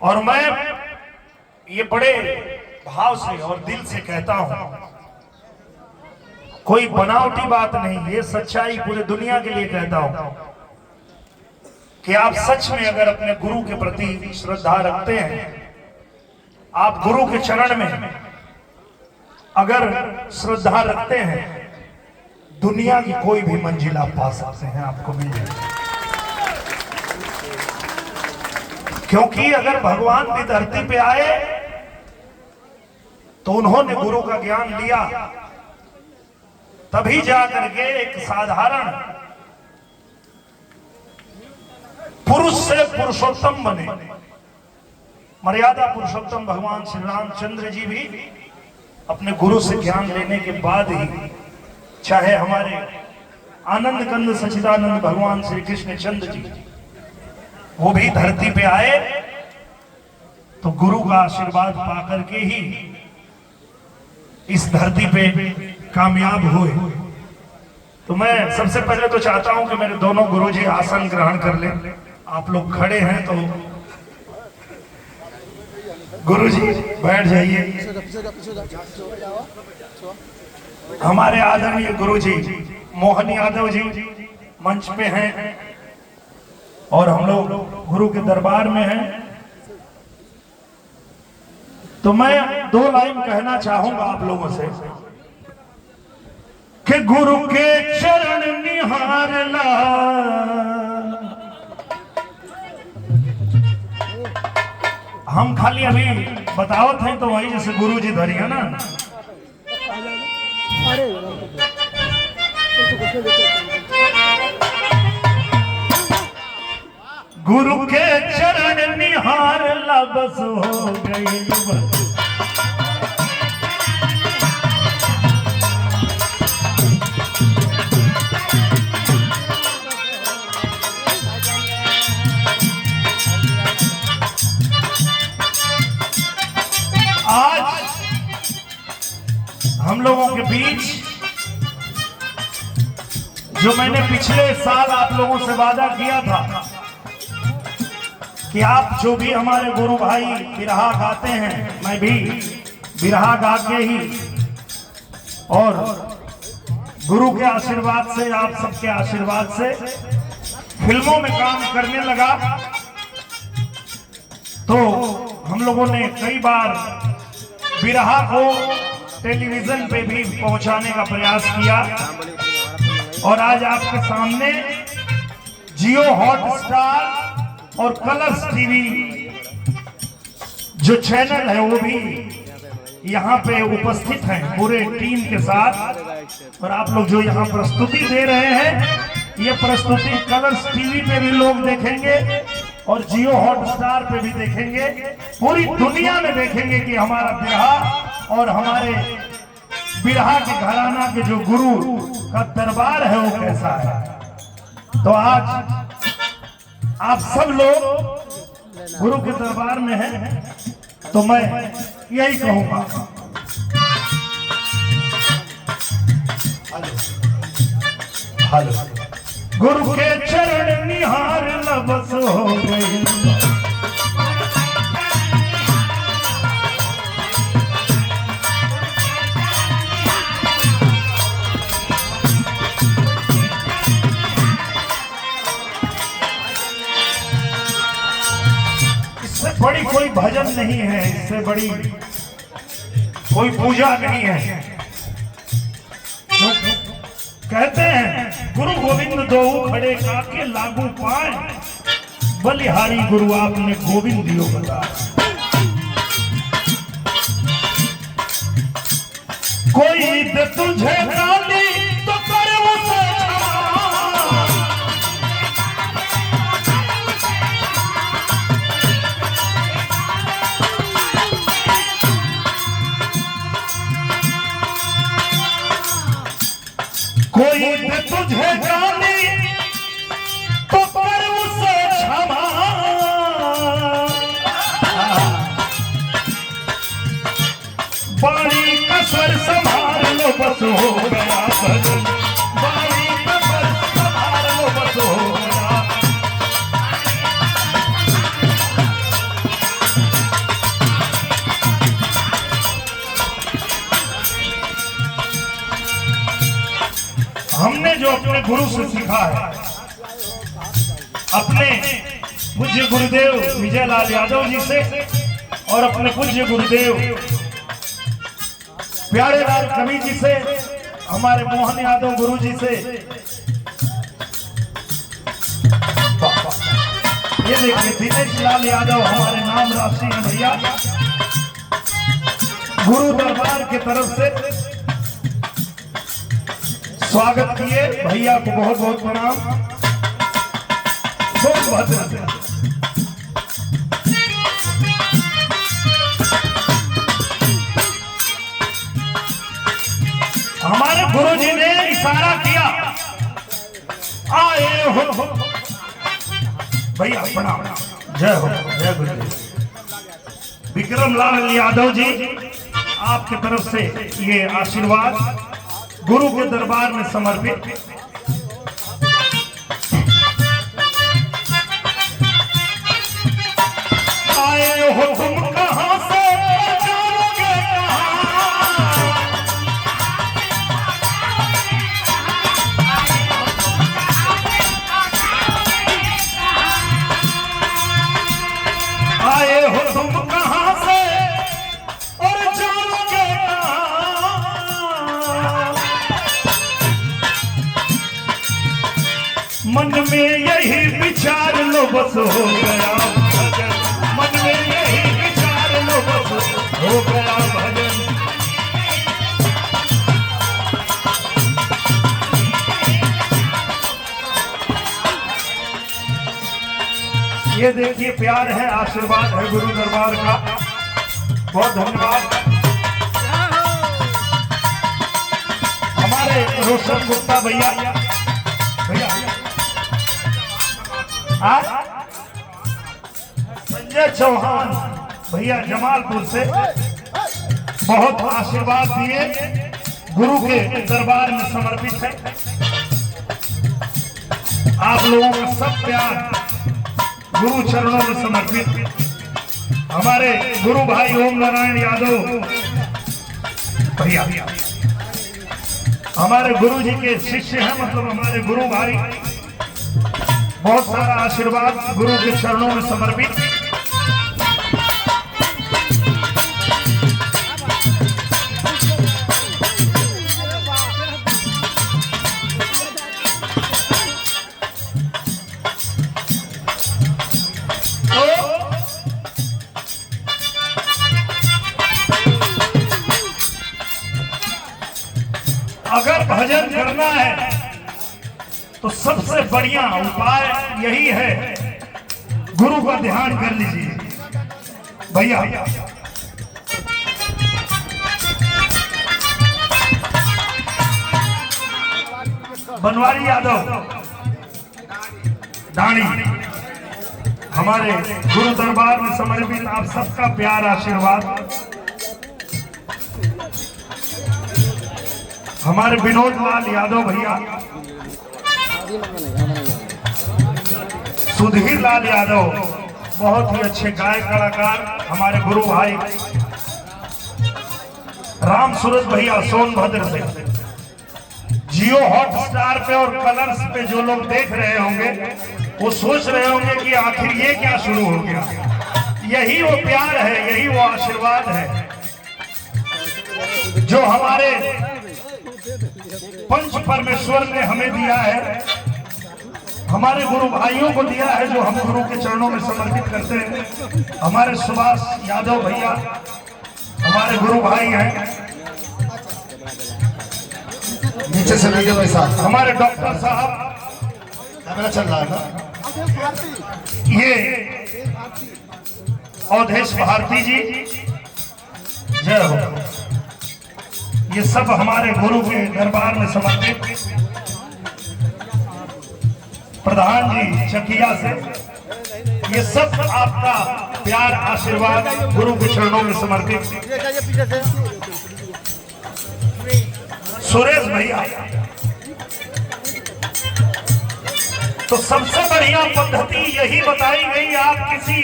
और मैं ये बड़े भाव से और दिल से कहता हूं, कोई बनावटी बात नहीं, ये सच्चाई पूरे दुनिया के लिए कहता हूं कि आप सच में अगर अपने गुरु के प्रति श्रद्धा रखते हैं, आप गुरु के चरण में अगर श्रद्धा रखते हैं, दुनिया की कोई भी मंजिल आप पा सकते हैं, आपको मिल जाएगी। क्योंकि अगर भगवान भी धरती पे आए तो उन्होंने गुरु का ज्ञान लिया, तभी जाकर के एक साधारण पुरुष से पुरुषोत्तम बने। मर्यादा पुरुषोत्तम भगवान श्री रामचंद्र जी भी अपने गुरु से ज्ञान लेने के बाद ही, चाहे हमारे आनंद कंद सच्चिदानंद भगवान श्री कृष्ण चंद्र जी, वो भी धरती पे आए तो गुरु का आशीर्वाद पाकर के ही इस धरती पे कामयाब हुए। तो मैं सबसे पहले तो चाहता हूं कि मेरे दोनों गुरुजी आसन ग्रहण कर लें। आप लोग खड़े हैं तो गुरुजी बैठ जाइए। हमारे आदरणीय गुरुजी मोहन यादव जी मंच पे हैं और हम लोग गुरु के दरबार में हैं। तो मैं 2 लाइन कहना चाहूंगा आप लोगों से कि गुरु के चरण निहारला, हम खाली अभी बतावत हैं तो वही जैसे गुरु जी धरिया ना, गुरु के चरण निहारला बस हो गई बस। आज हम लोगों के बीच जो मैंने पिछले साल आप लोगों से वादा किया था कि आप जो भी हमारे गुरु भाई बिरहा गाते हैं, मैं भी बिरहा गा के ही और गुरु के आशीर्वाद से, आप सबके आशीर्वाद से फिल्मों में काम करने लगा। तो हम लोगों ने कई बार बिरहा को टेलीविजन पे भी पहुंचाने का प्रयास किया और आज आपके सामने जियो हॉटस्टार और कलर्स टीवी जो चैनल है वो भी यहाँ पे उपस्थित हैं पूरे टीम के साथ। और आप लोग जो यहाँ प्रस्तुति दे रहे हैं, ये प्रस्तुति कलर्स टीवी पे भी लोग देखेंगे और जियो हॉटस्टार पे भी देखेंगे, पूरी दुनिया में देखेंगे कि हमारा बिरहा और हमारे बिरहा के घराना के जो गुरु का दरबार है वो कैसा है। तो आज आप सब लोग गुरु के दरबार में हैं, तो मैं यही कहूंगा, हेलो, गुरु के चरण निहार बस हो गई। बड़ी कोई भजन नहीं है, इससे बड़ी कोई पूजा नहीं है। तो कहते हैं गुरु गोविंद दो खड़े काके लागू पाए, बलिहारी गुरु आपने गोविंद दियो बता। कोई दे तुझे गाली तो करे उसे कोई दे तुझे गाली तो कर उसे क्षमा। बाड़ी कसर संभाल लो बस हो गया भजन, बाड़ी कसर संभाल लो बस हो गया। गुरु से सीखा है। अपने पूज्य गुरुदेव विजय लाल यादव जी से और अपने पूज्य गुरुदेव प्यारे लाल कवि जी से, हमारे मोहन यादव गुरु जी से। ये देखिए दिनेश लाल यादव हमारे नाम राशि हैं भैया, गुरु दरबार की तरफ से स्वागत किए। भैया को बहुत बहुत प्रणाम। हमारे गुरु जी ने इशारा किया, आए हो भैया प्रणाम। जय हो, जय गुरु। विक्रम लाल यादव जी आपकी तरफ से ये आशीर्वाद गुरु के दरबार में समर्पित। आए हो तुम कहां से, जाओगे कहां? आए हो तुम कहां से और जाओगे कहां? मन में यही विचार लो बस हो गया भजन, मन में यही विचार लो बस हो गया भजन। ये देखिए प्यार है, आशीर्वाद है गुरु दरबार का। बहुत धन्यवाद। हमारे रोशन गुप्ता भैया, संजय चौहान भैया जमालपुर से बहुत आशीर्वाद दिए, गुरु के दरबार में समर्पित है। आप लोगों का सब प्यार गुरु चरणों में समर्पित। हमारे गुरु भाई ओम नारायण यादव भैया हमारे गुरु जी के शिष्य हैं, मतलब हमारे गुरु भाई। बहुत सारा आशीर्वाद गुरु के चरणों में समर्पित। अगर भजन करना है तो सबसे बढ़िया उपाय यही है, गुरु का ध्यान कर लीजिए भैया। बनवारी यादव दानी हमारे गुरु दरबार में समर्पित। आप सबका प्यार आशीर्वाद। हमारे विनोद लाल यादव भैया, सुधीर लाल यादव बहुत ही अच्छे गायक कलाकार। हमारे गुरु भाई राम सूरज भैया सोनभद्र से। जियो हॉटस्टार पे और कलर्स पे जो लोग देख रहे होंगे वो सोच रहे होंगे कि आखिर ये क्या शुरू हो गया। यही वो प्यार है, यही वो आशीर्वाद है जो हमारे पंच परमेश्वर ने हमें दिया है, हमारे गुरु भाइयों को दिया है, जो हम गुरु के चरणों में समर्पित करते हैं। हमारे सुभाष यादव भैया हमारे गुरु भाई हैं। नीचे से लगे भाई साहब। हमारे डॉक्टर साहब, कैमरा चल रहा है ना? ये अवधेश भारती जी, जय हो। ये सब हमारे गुरु के दरबार में समर्पित। प्रधान जी चकिया से, ये सब आपका प्यार आशीर्वाद गुरु के चरणों में समर्पित। सुरेश भैया, तो सबसे बढ़िया पद्धति यही बताई गई। आप किसी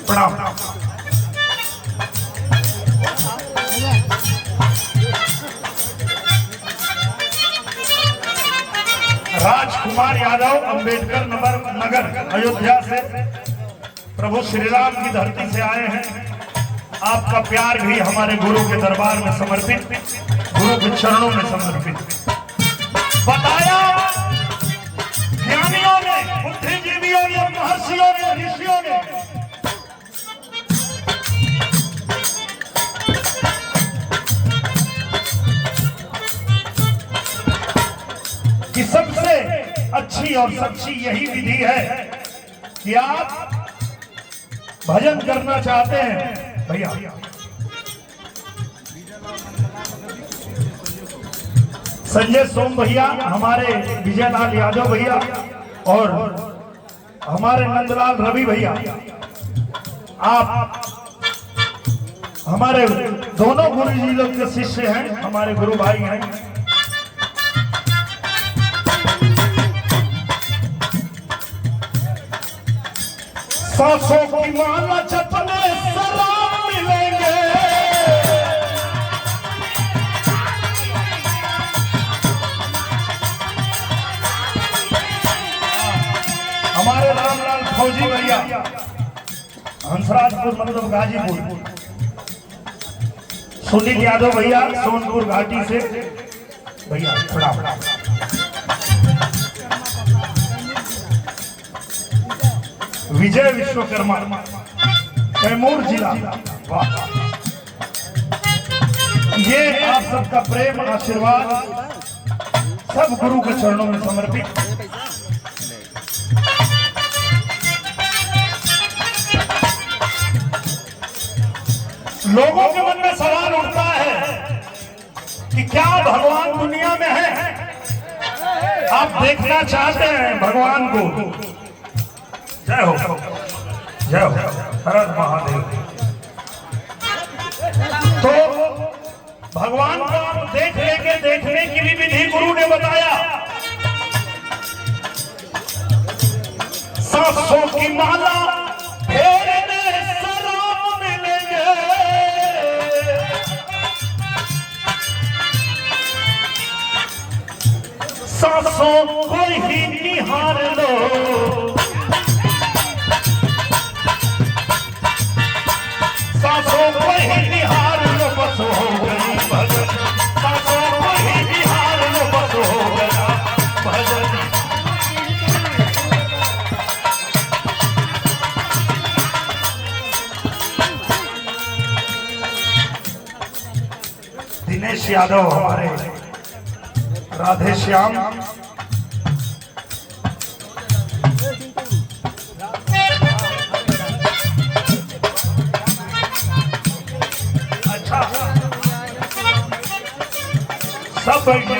प्रणाम राजकुमार यादव, अंबेडकर नगर, अयोध्या से प्रभु श्री राम की धरती से आए हैं। आपका प्यार भी हमारे गुरु के दरबार में समर्पित, गुरु के चरणों में समर्पित। बताया ज्ञानियों ने, बुद्धिजीवियों ने, महर्षियों ने, ऋषियों ने कि सबसे अच्छी और सच्ची यही विधि है कि आप भजन करना चाहते हैं भैया, संजय सोम भैया, हमारे विजयलाल यादव भैया और हमारे नंदलाल रवि भैया, आप हमारे दोनों गुरु जी लोग के शिष्य हैं, हमारे गुरु भाई हैं। सांसों की माला जपने सलाम मिलेंगे, हमारे रामलाल फौजी भैया, हंसराजपुर मतलब गाजीपुर, सुनील यादव भैया, सोनपुर घाटी से भैया प्रणाम। विजय विश्वकर्मा, कैमूर जिला, वाह। ये आप सबका प्रेम आशीर्वाद सब गुरु के चरणों में समर्पित। लोगों के मन में सवाल उठता है कि क्या भगवान दुनिया में है? आप देखना चाहते हैं भगवान को? जय हो, जय हो, हर हर महादेव। तो भगवान को आप देखने की भी विधि गुरु ने बताया। सांसों की माला फेरने सलाम मिलेंगे, सांसों को ही निहार लो, सांसों को ही निहार लो, बस हो गई भजन, सांसों को ही निहार लो, बस हो गया भजन। दिनेश यादव हमारे राधे श्याम, सब बैठे